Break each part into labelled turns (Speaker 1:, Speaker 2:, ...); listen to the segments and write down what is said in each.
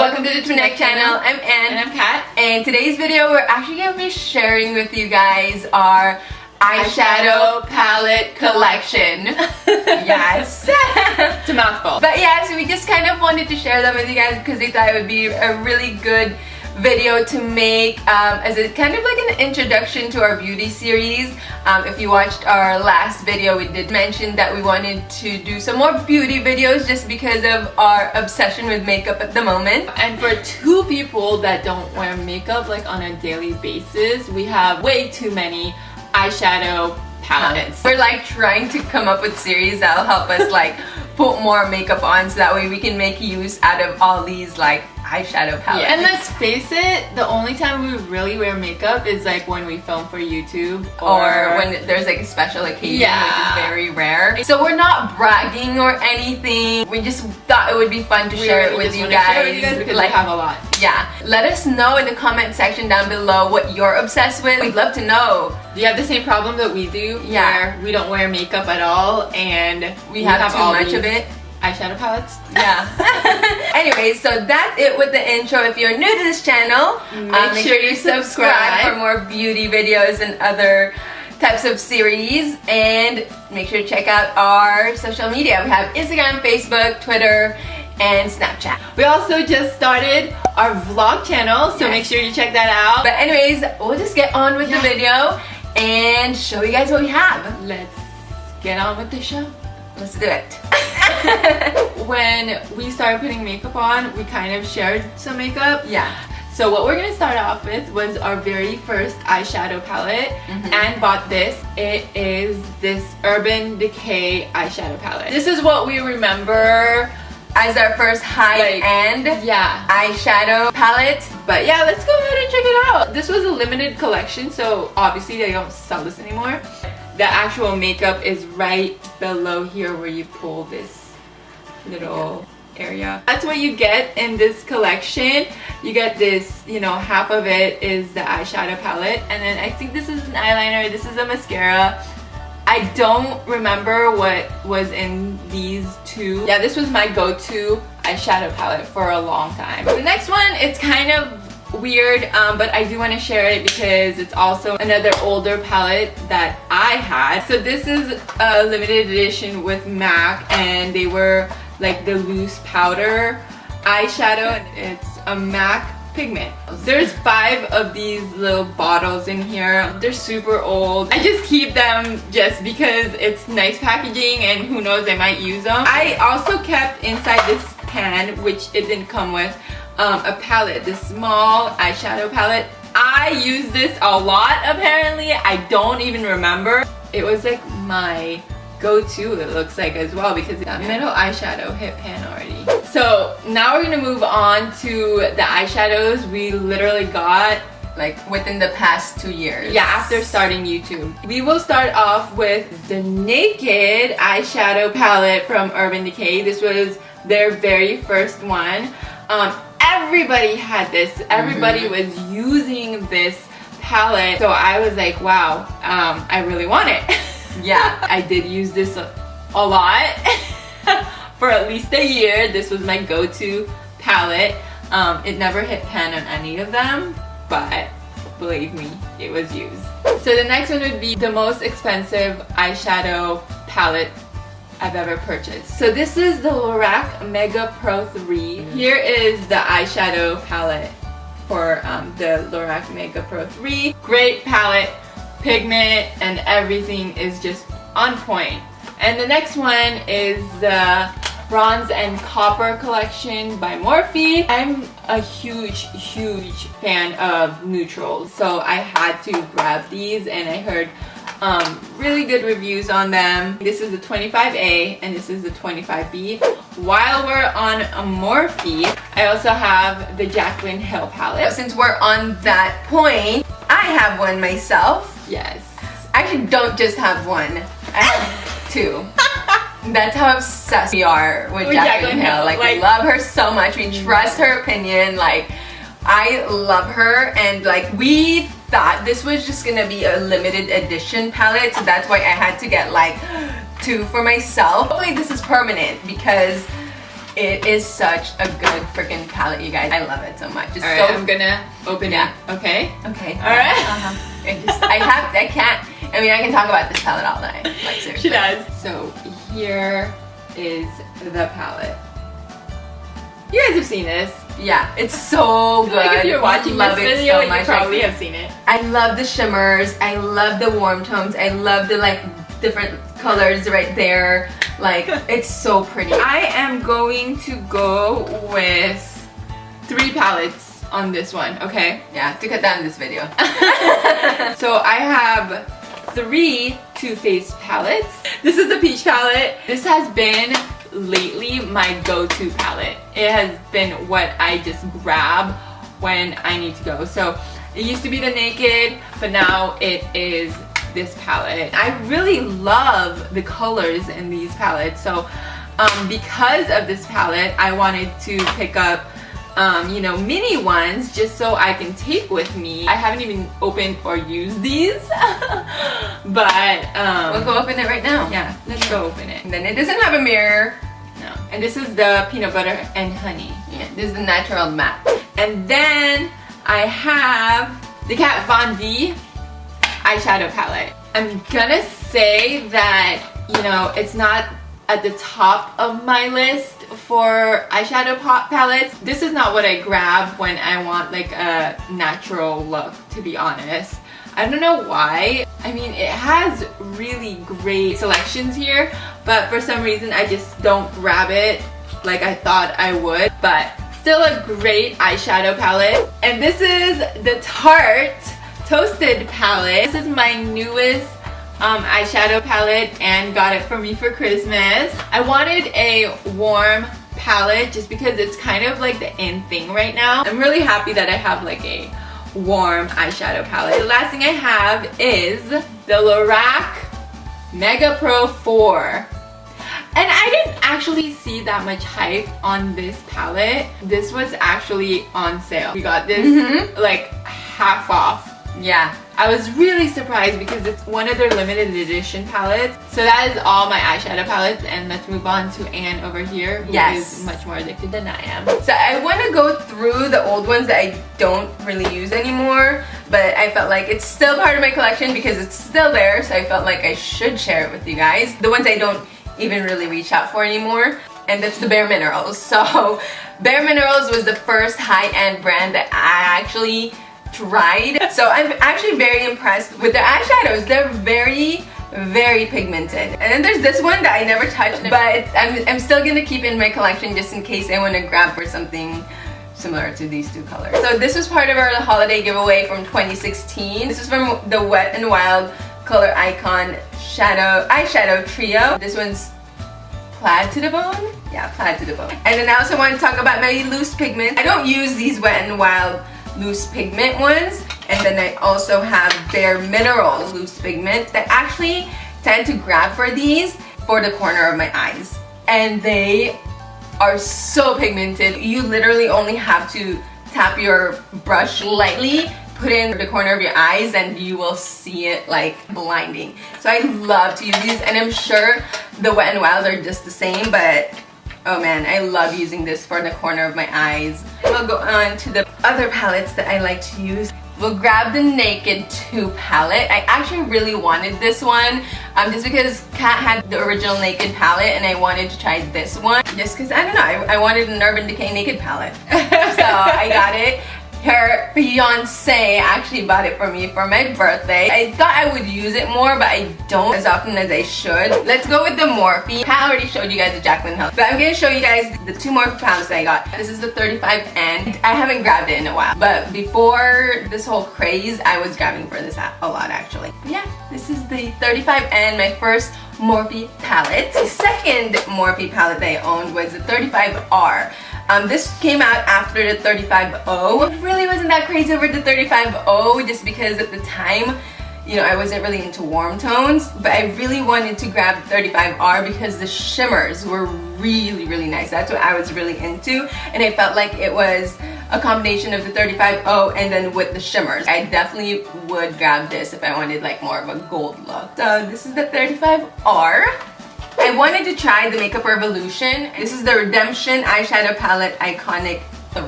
Speaker 1: Welcome to the Twinnect channel. I'm Ann.
Speaker 2: And I'm Kat.
Speaker 1: And today's video, we're actually going to be sharing with you guys our eyeshadow palette collection. Yes.
Speaker 2: It's a mouthful.
Speaker 1: But yeah, so we just kind of wanted to share them with you guys because we thought it would be a really good video to make as a kind of like an introduction to our beauty series. If you watched our last video, we did mention that we wanted to do some more beauty videos just because of our obsession with makeup at the moment.
Speaker 2: And for two people that don't wear makeup like on a daily basis, we have way too many eyeshadow palettes.
Speaker 1: We're like trying to come up with series that'll help us like put more makeup on so that way we can make use out of all these like eyeshadow palettes.
Speaker 2: Yeah, and let's face it, the only time we really wear makeup is like when we film for YouTube
Speaker 1: or when there's like a special occasion, which is very rare. So we're not bragging or anything. We just thought it would be fun to share it with you guys
Speaker 2: because like, we have a lot.
Speaker 1: Yeah. Let us know in the comment section down below what you're obsessed with. We'd love to know.
Speaker 2: Do you have the same problem that we do?
Speaker 1: Yeah.
Speaker 2: Where we don't wear makeup at all and
Speaker 1: we have too much of it.
Speaker 2: Eyeshadow palettes?
Speaker 1: Yeah. Anyway, so that's it with the intro. If you're new to this channel, make sure you subscribe for more beauty videos and other types of series, and make sure to check out our social media. We have Instagram, Facebook, Twitter, and Snapchat.
Speaker 2: We also just started our vlog channel, so make sure you check that out.
Speaker 1: But anyways, we'll just get on with the video and show you guys what we have.
Speaker 2: Let's get on with the show.
Speaker 1: Let's do it.
Speaker 2: When we started putting makeup on, we kind of shared some makeup.
Speaker 1: Yeah.
Speaker 2: So what we're going to start off with was our very first eyeshadow palette. And bought this. It is this Urban Decay eyeshadow palette. This is what we remember
Speaker 1: as our first high-end eyeshadow palette.
Speaker 2: But yeah, let's go ahead and check it out. This was a limited collection, so obviously they don't sell this anymore. The actual makeup is right below here where you pull this little area. That's what you get in this collection. You get this, you know, half of it is the eyeshadow palette, and then I think this is an eyeliner, this is a mascara. I don't remember what was in these two. Yeah, this was my go-to eyeshadow palette for a long time. The next one, it's kind of weird, but I do want to share it because it's also another older palette that I had. So this is a limited edition with MAC, and they were like the loose powder eyeshadow, and it's a MAC Pigment. There's 5 of these little bottles in here. They're super old. I just keep them just because it's nice packaging and who knows, I might use them. I also kept inside this pan, which it didn't come with, a palette, this small eyeshadow palette. I use this a lot apparently. I don't even remember. It was like my go-to, it looks like, as well, because that middle eyeshadow hit pan already. So now we're gonna move on to the eyeshadows we literally got
Speaker 1: like within the past 2 years.
Speaker 2: Yeah, after starting YouTube. We will start off with the Naked eyeshadow palette from Urban Decay. This was their very first one. Everybody had this. Everybody was using this palette. So I was like, wow, I really want it. Yeah, I did use this a lot for at least a year. This was my go-to palette. It never hit pan on any of them, but believe me, it was used. So the next one would be the most expensive eyeshadow palette I've ever purchased. So this is the Lorac Mega Pro 3. Here is the eyeshadow palette for the Lorac Mega Pro 3. Great palette. Pigment and everything is just on point. And the next one is the Bronze and Copper collection by Morphe. I'm a huge fan of neutrals, so I had to grab these, and I heard really good reviews on them. This is the 25A and this is the 25B. While we're on a Morphe, I also have the Jaclyn Hill palette.
Speaker 1: Since we're on that point, I have one myself.
Speaker 2: Yes.
Speaker 1: I actually don't just have one. I have 2. That's how obsessed we are with Jaclyn Hill. Like, we love her so much. We trust her opinion. Like, I love her, and like, we thought this was just gonna be a limited edition palette, so that's why I had to get like 2 for myself. Hopefully this is permanent because It is such a good freaking palette, you guys. I love it so much. It's
Speaker 2: All right, I'm gonna open it. Okay.
Speaker 1: Okay.
Speaker 2: All right.
Speaker 1: I can't. I mean, I can talk about this palette all night. Like seriously.
Speaker 2: She does. So here is the palette. You guys have seen this.
Speaker 1: Yeah, it's so good.
Speaker 2: Like if you're watching this video, you probably
Speaker 1: like,
Speaker 2: have seen it.
Speaker 1: I love the shimmers. I love the warm tones. I love the like different colors right there. Like, it's so pretty.
Speaker 2: I am going to go with 3 palettes on this one, okay?
Speaker 1: Yeah, to cut down this video.
Speaker 2: So I have 3 Too Faced palettes. This is the peach palette. This has been lately my go-to palette. It has been what I just grab when I need to go. So it used to be the Naked, but now it is this palette. I really love the colors in these palettes. So because of this palette, I wanted to pick up you know, mini ones just so I can take with me. I haven't even opened or used these, but
Speaker 1: we'll go open it right now.
Speaker 2: Yeah, let's go open it.
Speaker 1: And then it doesn't have a mirror.
Speaker 2: No. And this is the peanut butter and honey.
Speaker 1: Yeah, this is the natural matte.
Speaker 2: And then I have the Kat Von D eyeshadow palette. I'm gonna say that, you know, it's not at the top of my list for eyeshadow palettes. This is not what I grab when I want like a natural look, to be honest. I don't know why. I mean, it has really great selections here, but for some reason I just don't grab it like I thought I would. But still a great eyeshadow palette. And this is the Tarte Toasted palette. This is my newest eyeshadow palette and got it for me for Christmas. I wanted a warm palette just because it's kind of like the in thing right now. I'm really happy that I have like a warm eyeshadow palette. The last thing I have is the Lorac Mega Pro 4. And I didn't actually see that much hype on this palette. This was actually on sale. We got this like half off.
Speaker 1: Yeah.
Speaker 2: I was really surprised because it's one of their limited edition palettes. So that is all my eyeshadow palettes, and let's move on to Anne over here, who is much more addicted than I am.
Speaker 1: So I want to go through the old ones that I don't really use anymore, but I felt like it's still part of my collection because it's still there, so I felt like I should share it with you guys. The ones I don't even really reach out for anymore, and that's the Bare Minerals. So Bare Minerals was the first high-end brand that I actually tried. So I'm actually very impressed with their eyeshadows. They're very, very pigmented. And then there's this one that I never touched, but I'm still gonna keep in my collection just in case I want to grab for something similar to these two colors. So this was part of our holiday giveaway from 2016. This is from the Wet n Wild Color Icon eyeshadow trio. This one's Plaid to the Bone? Yeah, Plaid to the Bone. And then I also want to talk about my loose pigments. I don't use these Wet n Wild loose pigment ones, and then I also have Bare Minerals loose pigment that actually tend to grab for these for the corner of my eyes, and they are so pigmented. You literally only have to tap your brush lightly, put in the corner of your eyes, and you will see it like blinding. So I love to use these, and I'm sure the Wet n Wild are just the same, but oh man, I love using this for the corner of my eyes. We'll go on to the other palettes that I like to use. We'll grab the Naked 2 palette. I actually really wanted this one just because Kat had the original Naked palette and I wanted to try this one. Just because, I don't know, I wanted an Urban Decay Naked palette. So I got it. Her fiance actually bought it for me for my birthday. I thought I would use it more, but I don't as often as I should. Let's go with the Morphe. I already showed you guys the Jaclyn Hill, but I'm going to show you guys the 2 Morphe palettes that I got. This is the 35N. I haven't grabbed it in a while, but before this whole craze, I was grabbing for this a lot actually. But yeah, this is the 35N, my first Morphe palette. The second Morphe palette that I owned was the 35R. This came out after the 35O. I really wasn't that crazy over the 35O just because at the time, you know, I wasn't really into warm tones, but I really wanted to grab the 35R because the shimmers were really, really nice. That's what I was really into, and I felt like it was a combination of the 35O and then with the shimmers. I definitely would grab this if I wanted like more of a gold look. So this is the 35R. I wanted to try the Makeup Revolution. This is the Redemption Eyeshadow Palette Iconic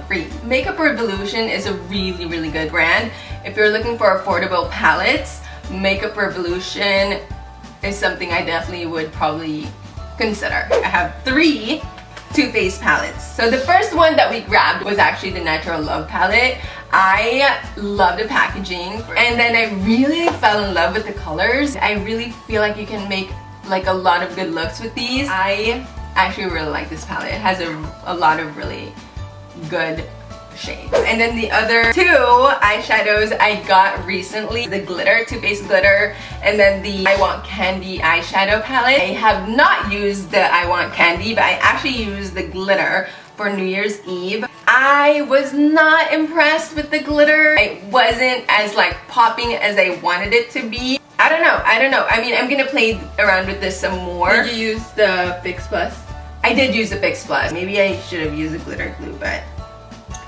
Speaker 1: 3. Makeup Revolution is a really good brand. If you're looking for affordable palettes, Makeup Revolution is something I definitely would probably consider. I have 3 Too Faced palettes. So the first one that we grabbed was actually the Natural Love palette. I love the packaging, and then I really fell in love with the colors. I really feel like you can make like a lot of good looks with these. I actually really like this palette. It has a lot of really good shades. And then the other 2 eyeshadows I got recently, the glitter, Too Faced glitter, and then the I Want Kandee eyeshadow palette. I have not used the I Want Kandee, but I actually used the glitter for New Year's Eve. I was not impressed with the glitter. It wasn't as like popping as I wanted it to be. I don't know. I mean, I'm gonna play around with this some more.
Speaker 2: Did you use the Fix Plus?
Speaker 1: I did use the Fix Plus. Maybe I should have used the glitter glue, but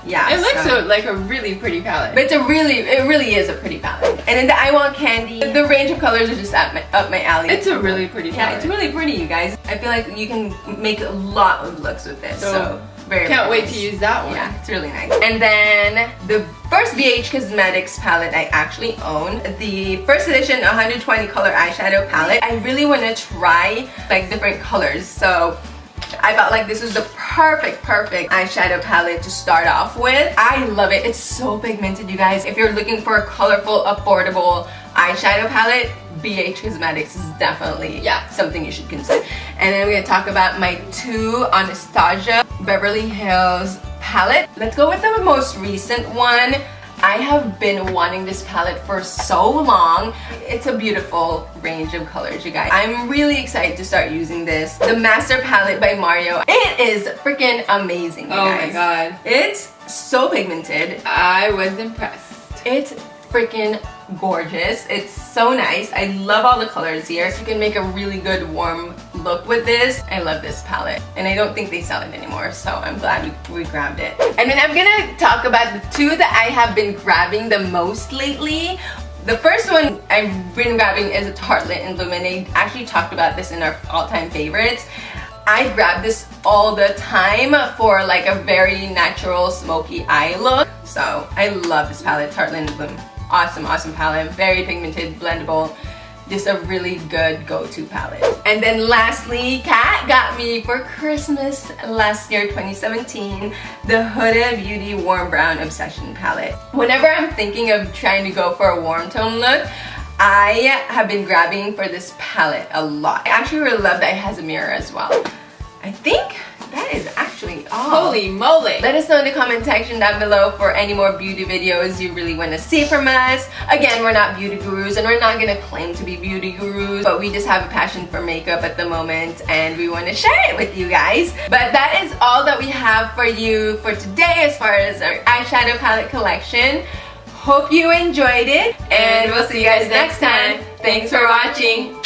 Speaker 1: yeah.
Speaker 2: It looks like a really pretty palette.
Speaker 1: But it really is a pretty palette. And then the I Want Kandee, the range of colors are just up my alley.
Speaker 2: It's a really pretty palette.
Speaker 1: Yeah, it's really pretty, you guys. I feel like you can make a lot of looks with this. So very
Speaker 2: can't wait
Speaker 1: nice.
Speaker 2: to use that one.
Speaker 1: Yeah, it's really nice. And then the first BH Cosmetics palette I actually own, the first edition 120 color eyeshadow palette. I really want to try like different colors, so I felt like this was the perfect eyeshadow palette to start off with. I love it. It's so pigmented, you guys. If you're looking for a colorful, affordable eyeshadow palette, BH Cosmetics is definitely something you should consider. And then we're gonna talk about my 2 Anastasia Beverly Hills palette. Let's go with the most recent one. I have been wanting this palette for so long. It's a beautiful range of colors, you guys. I'm really excited to start using this. The Master Palette by Mario. It is freaking amazing, you guys.
Speaker 2: Oh my god.
Speaker 1: It's so pigmented.
Speaker 2: I was impressed.
Speaker 1: It's freaking gorgeous. It's so nice. I love all the colors here. You can make a really good warm look with this. I love this palette, and I don't think they sell it anymore, so I'm glad we grabbed it. And then I'm gonna talk about the 2 that I have been grabbing the most lately. The first one I've been grabbing is a Tartelette in Lumen. I actually talked about this in our all-time favorites. I grab this all the time for like a very natural smoky eye look. So I love this palette, Tartelette in Bloom. Awesome palette, very pigmented, blendable, just a really good go-to palette. And then lastly, Kat got me for Christmas last year, 2017, the Huda Beauty Warm Brown Obsession palette. Whenever I'm thinking of trying to go for a warm tone look, I have been grabbing for this palette a lot. I actually really love that it has a mirror as well. I think that is actually all.
Speaker 2: Holy moly!
Speaker 1: Let us know in the comment section down below for any more beauty videos you really want to see from us. Again, we're not beauty gurus, and we're not going to claim to be beauty gurus, but we just have a passion for makeup at the moment, and we want to share it with you guys. But that is all that we have for you for today as far as our eyeshadow palette collection. Hope you enjoyed it, and we'll see you guys next time. Thanks for watching.